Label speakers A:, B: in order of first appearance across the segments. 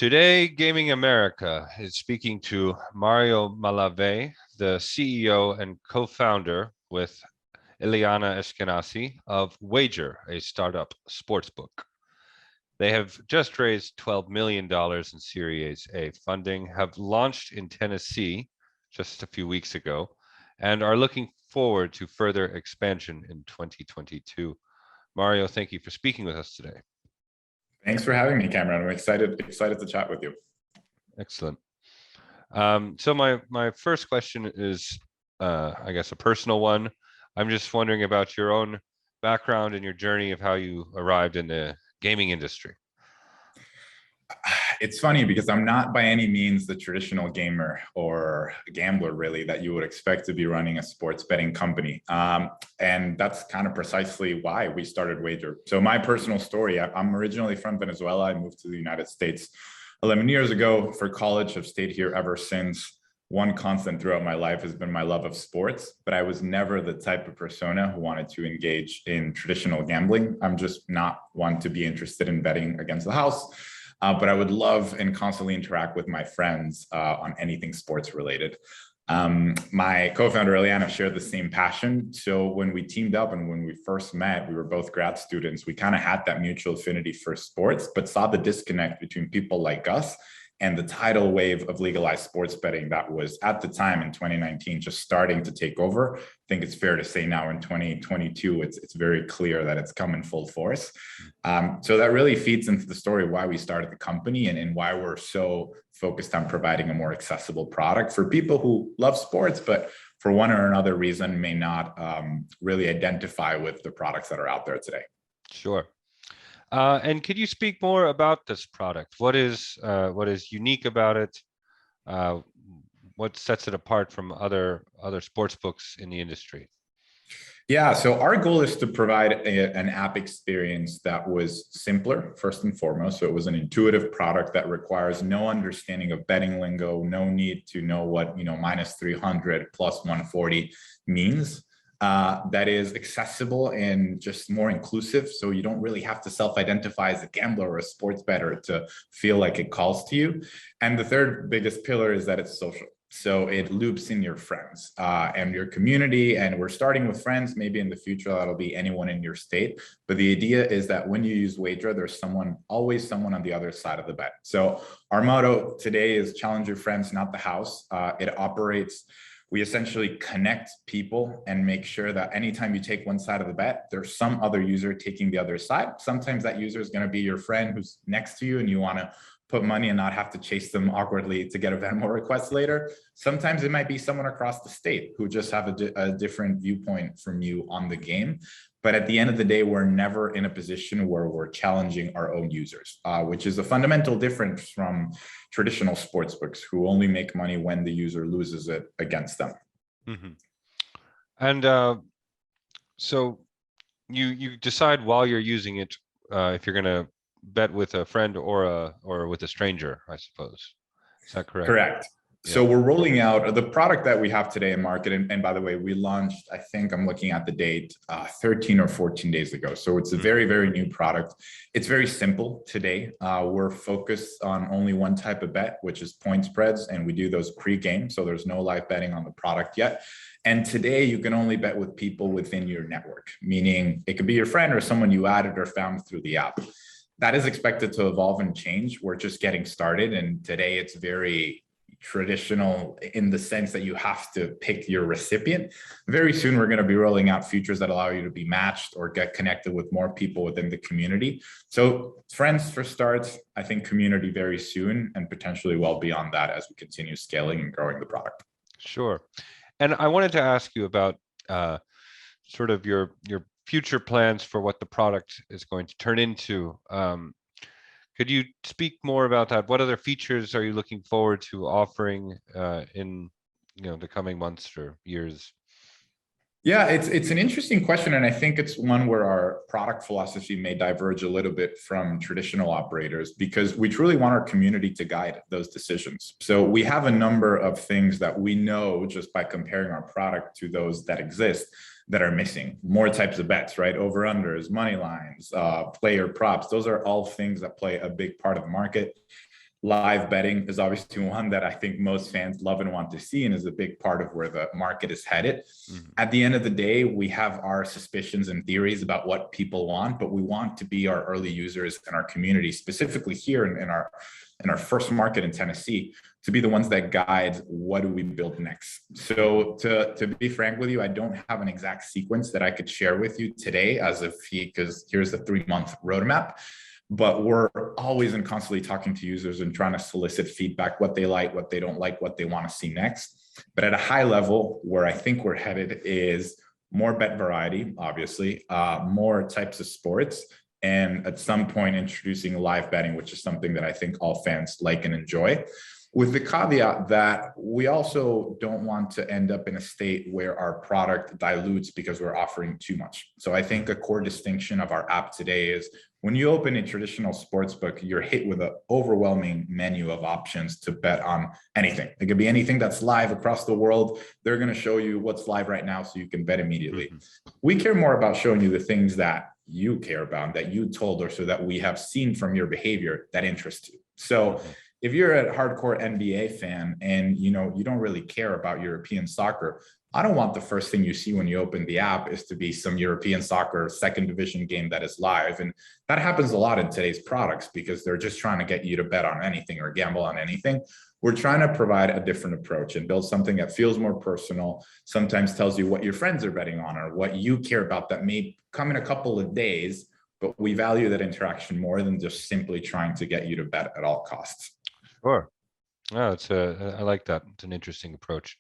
A: Today, Gaming America is speaking to Mario Malave, the CEO and co-founder with Ileana Eskenazi of Wagr, a startup sportsbook. They have just raised $12 million in Series A funding, have launched in Tennessee just a few weeks ago, and are looking forward to further expansion in 2022. Mario, thank you for speaking with us today.
B: Thanks for having me, Cameron. I'm excited to chat with you.
A: Excellent. So my first question is, I guess, a personal one. I'm just wondering about your own background and your journey of how you arrived in the gaming industry.
B: It's funny because I'm not by any means the traditional gamer or gambler, really, that you would expect to be running a sports betting company. And that's kind of precisely why we started Wagr. So my personal story, I'm originally from Venezuela. I moved to the United States 11 years ago for college. I've stayed here ever since. One constant throughout my life has been my love of sports, but I was never the type of persona who wanted to engage in traditional gambling. I'm just not one to be interested in betting against the house. But I would love and constantly interact with my friends on anything sports related. My co-founder, Ileana, shared the same passion. So when we teamed up and when we first met, we were both grad students. We kind of had that mutual affinity for sports, but saw the disconnect between people like us and the tidal wave of legalized sports betting that was at the time in 2019 just starting to take over. I think it's fair to say now in 2022, it's very clear that it's come in full force. So that really feeds into the story of why we started the company and why we're so focused on providing a more accessible product for people who love sports, but for one or another reason may not really identify with the products that are out there today.
A: Sure. And could you speak more about this product? What is unique about it? What sets it apart from other sports books in the industry?
B: Yeah, so our goal is to provide an app experience that was simpler, first and foremost. So it was an intuitive product that requires no understanding of betting lingo, no need to know what minus 300 plus 140 means. That is accessible and just more inclusive. So you don't really have to self-identify as a gambler or a sports bettor to feel like it calls to you. And the third biggest pillar is that it's social. So it loops in your friends and your community. And we're starting with friends. Maybe in the future, that'll be anyone in your state. But the idea is that when you use Wagr, there's always someone on the other side of the bet. So our motto today is challenge your friends, not the house. We essentially connect people and make sure that anytime you take one side of the bet, there's some other user taking the other side. Sometimes that user is going to be your friend who's next to you and you want to put money and not have to chase them awkwardly to get a Venmo request later. Sometimes it might be someone across the state who just have a different viewpoint from you on the game. But at the end of the day, we're never in a position where we're challenging our own users, which is a fundamental difference from traditional sportsbooks who only make money when the user loses it against them.
A: Mm-hmm. And so you decide while you're using it if you're going to bet with a friend or with a stranger, I suppose. Is that correct?
B: Correct. Yeah. So we're rolling out the product that we have today in market. And by the way, we launched, I think I'm looking at the date, 13 or 14 days ago. So it's a very, very new product. It's very simple today. We're focused on only one type of bet, which is point spreads. And we do those pre-game. So there's no live betting on the product yet. And today you can only bet with people within your network, meaning it could be your friend or someone you added or found through the app. That is expected to evolve and change. We're just getting started. And today it's very traditional in the sense that you have to pick your recipient. Very soon, we're going to be rolling out features that allow you to be matched or get connected with more people within the community. So friends for starts, I think community very soon, and potentially well beyond that as we continue scaling and growing the product.
A: Sure. And I wanted to ask you about sort of your future plans for what the product is going to turn into. Could you speak more about that? What other features are you looking forward to offering in the coming months or years?
B: Yeah, it's an interesting question, and I think it's one where our product philosophy may diverge a little bit from traditional operators because we truly want our community to guide those decisions. So we have a number of things that we know just by comparing our product to those that exist that are missing. More types of bets, right? Over-unders, money lines, player props. Those are all things that play a big part of the market. Live betting is obviously one that I think most fans love and want to see, and is a big part of where the market is headed.
A: Mhm.
B: At the end of the day, we have our suspicions and theories about what people want, but we want to be our early users in our community, specifically here in our first market in Tennessee, to be the ones that guide what do we build next. So to be frank with you, I don't have an exact sequence that I could share with you today as of because here's the 3-month roadmap. But we're always and constantly talking to users and trying to solicit feedback, what they like, what they don't like, what they want to see next. But at a high level, where I think we're headed is more bet variety, obviously, more types of sports, and at some point introducing live betting, which is something that I think all fans like and enjoy. With the caveat that we also don't want to end up in a state where our product dilutes because we're offering too much. So I think a core distinction of our app today is when you open a traditional sports book, you're hit with an overwhelming menu of options to bet on anything. It could be anything that's live across the world. They're going to show you what's live right now so you can bet immediately. We care more about showing you the things that you care about, that you told us, or that we have seen from your behavior that interest you. So if you're a hardcore NBA fan and you don't really care about European soccer, I don't want the first thing you see when you open the app is to be some European soccer second division game that is live. And that happens a lot in today's products because they're just trying to get you to bet on anything or gamble on anything. We're trying to provide a different approach and build something that feels more personal, sometimes tells you what your friends are betting on or what you care about that may come in a couple of days, but we value that interaction more than just simply trying to get you to bet at all costs.
A: Sure. No, I like that. It's an interesting approach.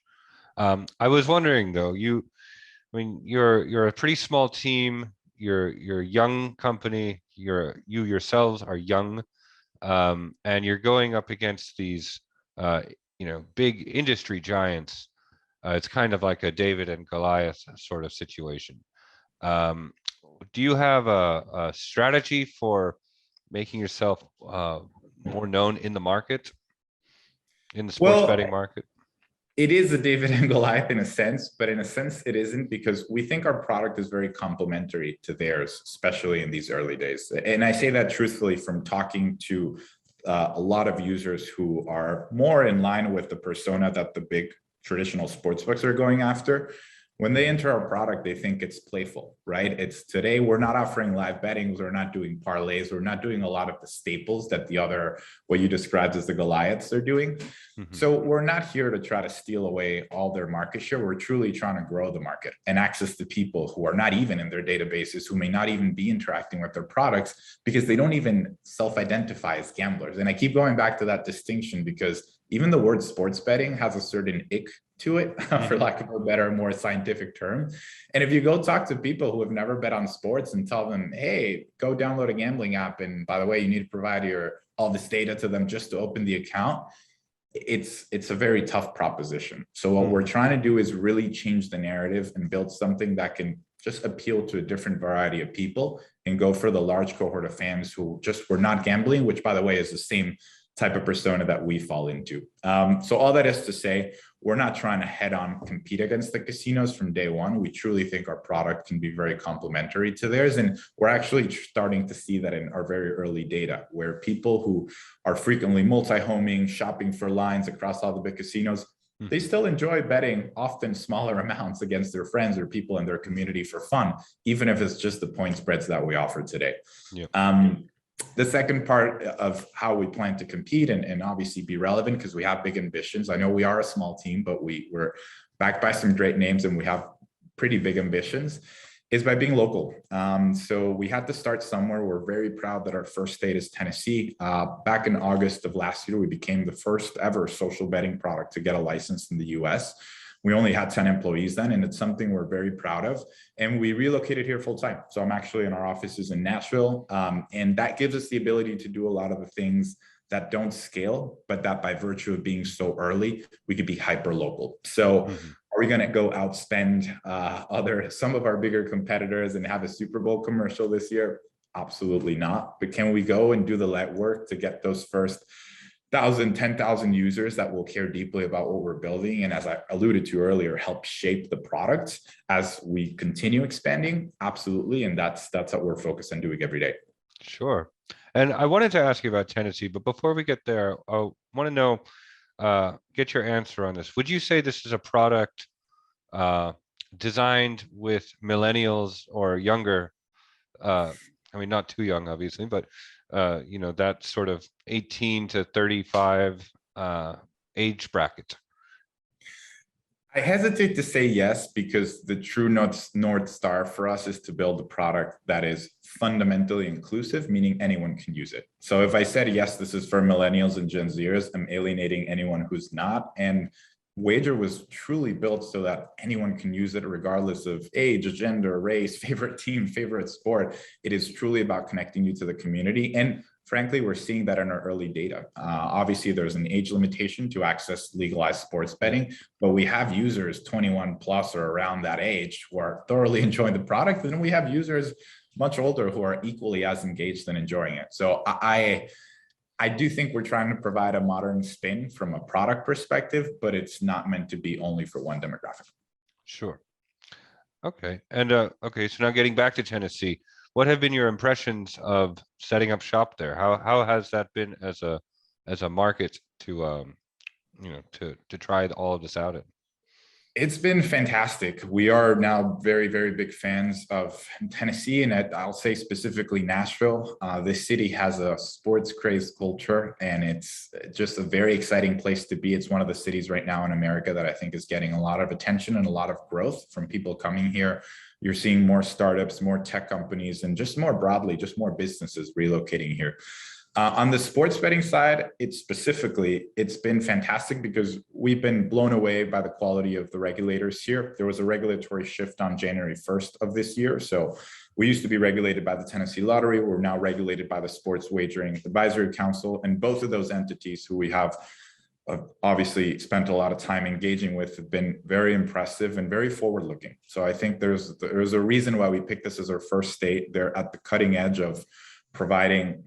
A: I was wondering though, I mean, you're a pretty small team. You're a young company. You yourselves are young, and you're going up against these, big industry giants. It's kind of like a David and Goliath sort of situation. Um, do you have a strategy for making yourself more known in the market, in the sports betting
B: Well,
A: market?
B: it is a David and Goliath in a sense, but in a sense it isn't, because we think our product is very complementary to theirs, especially in these early days. And I say that truthfully from talking to a lot of users who are more in line with the persona that the big traditional sportsbooks are going after. When they enter our product, they think it's playful, right? It's today, we're not offering live bettings, we're not doing parlays, we're not doing a lot of the staples that the other, what you described as the Goliaths are doing. So we're not here to try to steal away all their market share. We're truly trying to grow the market and access to people who are not even in their databases, who may not even be interacting with their products because they don't even self-identify as gamblers. And I keep going back to that distinction because even the word sports betting has a certain ick to it, for lack of a better, more scientific term. And if you go talk to people who have never bet on sports and tell them, hey, go download a gambling app, and by the way, you need to provide all this data to them just to open the account, it's a very tough proposition. So what we're trying to do is really change the narrative and build something that can just appeal to a different variety of people and go for the large cohort of fans who just were not gambling, which by the way is the same type of persona that we fall into. So all that is to say, we're not trying to head on compete against the casinos from day one. We truly think our product can be very complementary to theirs. And we're actually starting to see that in our very early data, where people who are frequently multi-homing, shopping for lines across all the big casinos, they still enjoy betting often smaller amounts against their friends or people in their community for fun, even if it's just the point spreads that we offer today. The second part of how we plan to compete and obviously be relevant, because we have big ambitions. I know we are a small team, but we're backed by some great names and we have pretty big ambitions, is by being local. So we had to start somewhere. We're very proud that our first state is Tennessee. Back in August of last year, we became the first ever social betting product to get a license in the US. We only had 10 employees then, and it's something we're very proud of. And we relocated here full time. So I'm actually in our offices in Nashville. And that gives us the ability to do a lot of the things that don't scale, but that by virtue of being so early, we could be hyper local. So are we going to go outspend some of our bigger competitors and have a Super Bowl commercial this year? Absolutely not. But can we go and do the legwork to get those first 1,000, 10,000 users that will care deeply about what we're building, and as I alluded to earlier, help shape the product as we continue expanding? Absolutely. And that's what we're focused on doing every day.
A: Sure. And I wanted to ask you about Tennessee, but before we get there, I want to know, get your answer on this. Would you say this is a product uh, designed with millennials or younger? Uh, I mean, not too young, obviously, but that sort of 18 to 35 age bracket.
B: I hesitate to say yes because the true North Star for us is to build a product that is fundamentally inclusive, meaning anyone can use it. So if I said yes, this is for millennials and Gen Zers, I'm alienating anyone who's not. And Wagr was truly built so that anyone can use it regardless of age, gender, race, favorite team, favorite sport. It is truly about connecting you to the community. And frankly, we're seeing that in our early data. Obviously, there's an age limitation to access legalized sports betting, but we have users 21 plus or around that age who are thoroughly enjoying the product. And we have users much older who are equally as engaged and enjoying it. So I do think we're trying to provide a modern spin from a product perspective, but it's not meant to be only for one demographic.
A: Sure. Okay. And okay, so now getting back to Tennessee, what have been your impressions of setting up shop there? How has that been as a market to to try all of this out in?
B: It's been fantastic. We are now very, very big fans of Tennessee, and I'll say specifically Nashville. This city has a sports crazed culture, and it's just a very exciting place to be. It's one of the cities right now in America that I think is getting a lot of attention and a lot of growth from people coming here. You're seeing more startups, more tech companies, and just more broadly, just more businesses relocating here. On the sports betting side, it's been fantastic because we've been blown away by the quality of the regulators here. There was a regulatory shift on January 1st of this year. So we used to be regulated by the Tennessee Lottery. We're now regulated by the Sports Wagering Advisory Council. And both of those entities who we have obviously spent a lot of time engaging with have been very impressive and very forward looking. So I think there's a reason why we picked this as our first state. They're at the cutting edge of providing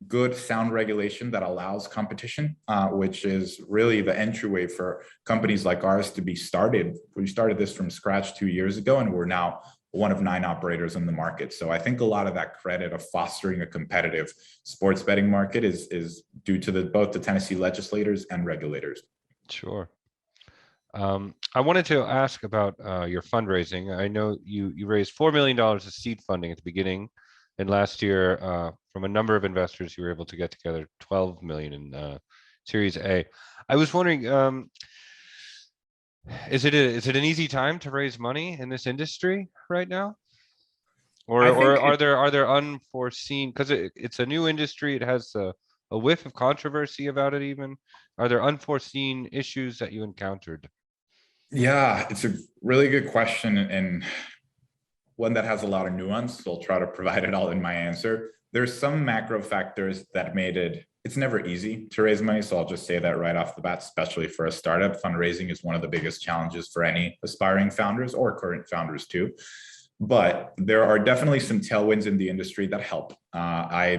B: good sound regulation that allows competition, which is really the entryway for companies like ours to be started. We started this from scratch 2 years ago, and we're now one of 9 operators in the market. So I think a lot of that credit of fostering a competitive sports betting market is due to both the Tennessee legislators and regulators.
A: Sure. I wanted to ask about your fundraising. I know you raised $4 million of seed funding at the beginning, and last year, from a number of investors, you were able to get together 12 million in Series A. I was wondering, is it an easy time to raise money in this industry right now, or
B: I think
A: are there unforeseen, because it's a new industry, it has a whiff of controversy about it even. Are there unforeseen issues that you encountered?
B: Yeah, it's a really good question and one that has a lot of nuance. So I'll try to provide it all in my answer. There's some macro factors that made it's never easy to raise money. So I'll just say that right off the bat, especially for a startup. Fundraising is one of the biggest challenges for any aspiring founders or current founders too. But there are definitely some tailwinds in the industry that help.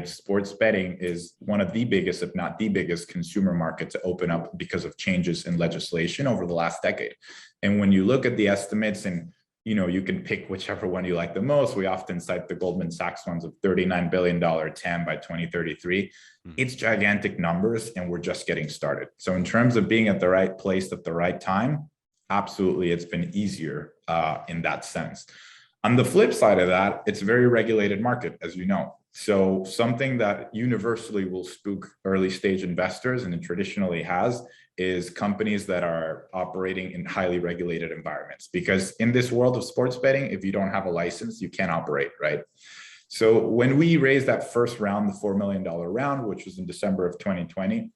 B: Sports betting is one of the biggest, if not the biggest, consumer market to open up because of changes in legislation over the last decade. And when you look at the estimates, and you can pick whichever one you like the most. We often cite the Goldman Sachs ones of $39 billion TAM by 2033. It's gigantic numbers, and we're just getting started. So in terms of being at the right place at the right time, absolutely, it's been easier in that sense. On the flip side of that, it's a very regulated market, as you know. So something that universally will spook early stage investors, and it traditionally has, is companies that are operating in highly regulated environments. Because in this world of sports betting, if you don't have a license, you can't operate, right? So when we raised that first round, the $4 million round, which was in December of 2020,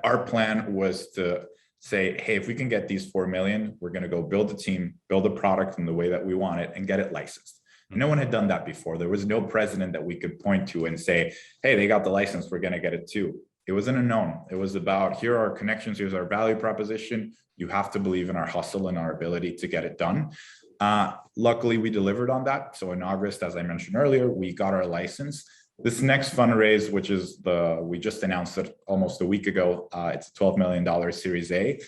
B: our plan was to say, hey, if we can get these 4 million, we're going to go build a team, build a product in the way that we want it, and get it licensed. No one had done that before. There was no precedent that we could point to and say, hey, they got the license, we're going to get it too. It wasn't a known. It was about, here are our connections, here's our value proposition. You have to believe in our hustle and our ability to get it done. Luckily, we delivered on that. So in August, as I mentioned earlier, we got our license. This next fundraise, which is we just announced it almost a week ago, it's a $12 million Series A,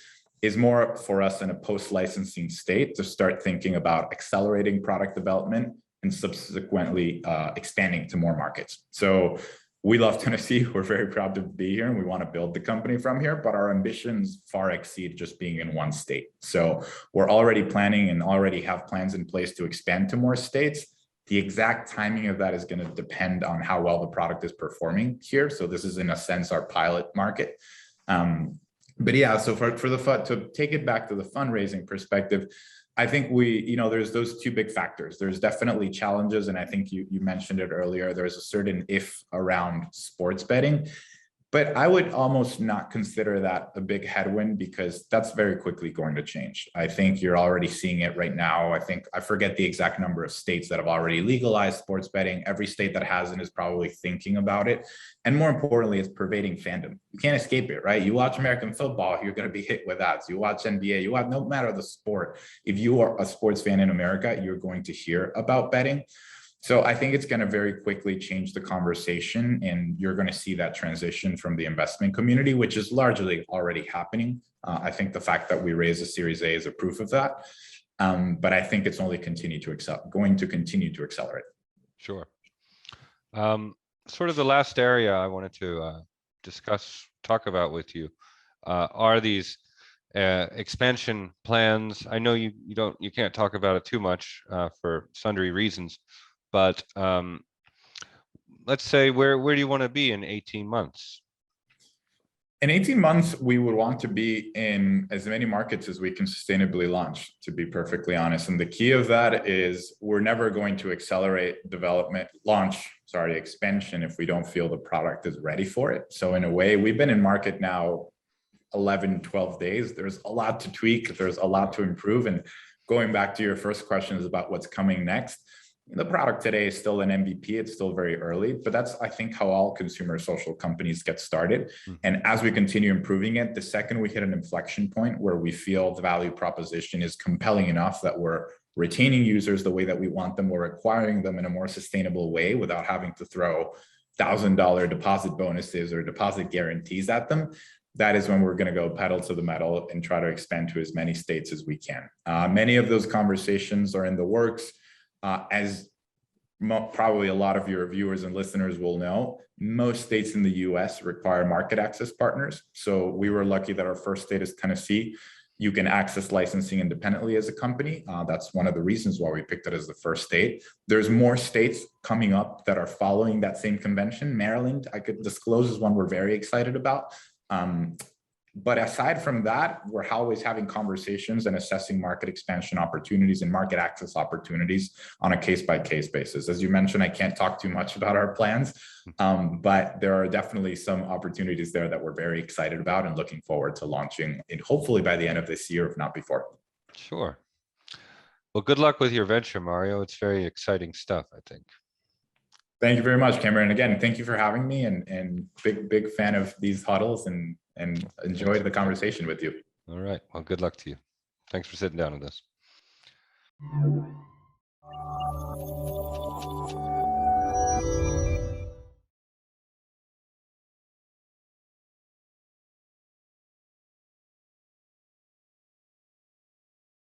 B: is more for us in a post-licensing state to start thinking about accelerating product development and subsequently expanding to more markets. So we love Tennessee. We're very proud to be here and we want to build the company from here, but our ambitions far exceed just being in one state. So we're already planning and already have plans in place to expand to more states. The exact timing of that is going to depend on how well the product is performing here. So this is in a sense our pilot market. But yeah, so to take it back to the fundraising perspective, I think there's those two big factors. There's definitely challenges, and I think you mentioned it earlier. There's a certain if around sports betting, but I would almost not consider that a big headwind because that's very quickly going to change. I think you're already seeing it right now. I forget the exact number of states that have already legalized sports betting. Every state that hasn't is probably thinking about it. And more importantly, it's pervading fandom. You can't escape it, right? You watch American football, you're going to be hit with ads. You watch NBA, no matter the sport. If you are a sports fan in America, you're going to hear about betting. So I think it's going to very quickly change the conversation, and you're going to see that transition from the investment community, which is largely already happening. I think the fact that we raised a Series A is a proof of that. But I think it's only going to continue to accelerate.
A: Sure. Sort of the last area I wanted to talk about with you are these expansion plans. I know you can't talk about it too much for sundry reasons, but let's say where do you want to be in 18 months?
B: In 18 months, we would want to be in as many markets as we can sustainably launch, to be perfectly honest. And the key of that is we're never going to accelerate expansion if we don't feel the product is ready for it. So in a way, we've been in market now 11, 12 days. There's a lot to tweak. There's a lot to improve. And going back to your first question is about what's coming next. The product today is still an MVP. It's still very early, but that's, I think, how all consumer social companies get started. And as we continue improving it, the second we hit an inflection point where we feel the value proposition is compelling enough that we're retaining users the way that we want them, we're acquiring them in a more sustainable way without having to throw $1,000 deposit bonuses or deposit guarantees at them, that is when we're going to go pedal to the metal and try to expand to as many states as we can. Many of those conversations are in the works. As probably a lot of your viewers and listeners will know, most states in the US require market access partners. So we were lucky that our first state is Tennessee. You can access licensing independently as a company. That's one of the reasons why we picked it as the first state. There's more states coming up that are following that same convention. Maryland, I could disclose, is one we're very excited about. But aside from that, we're always having conversations and assessing market expansion opportunities and market access opportunities on a case-by-case basis. As you mentioned, I can't talk too much about our plans, but there are definitely some opportunities there that we're very excited about and looking forward to launching it, hopefully by the end of this year, if not before.
A: Sure. Well, good luck with your venture, Mario. It's very exciting stuff, I think.
B: Thank you very much, Cameron. Again, thank you for having me, and big fan of these huddles and enjoyed the conversation with you.
A: All right. Well, good luck to you. Thanks for sitting down with us.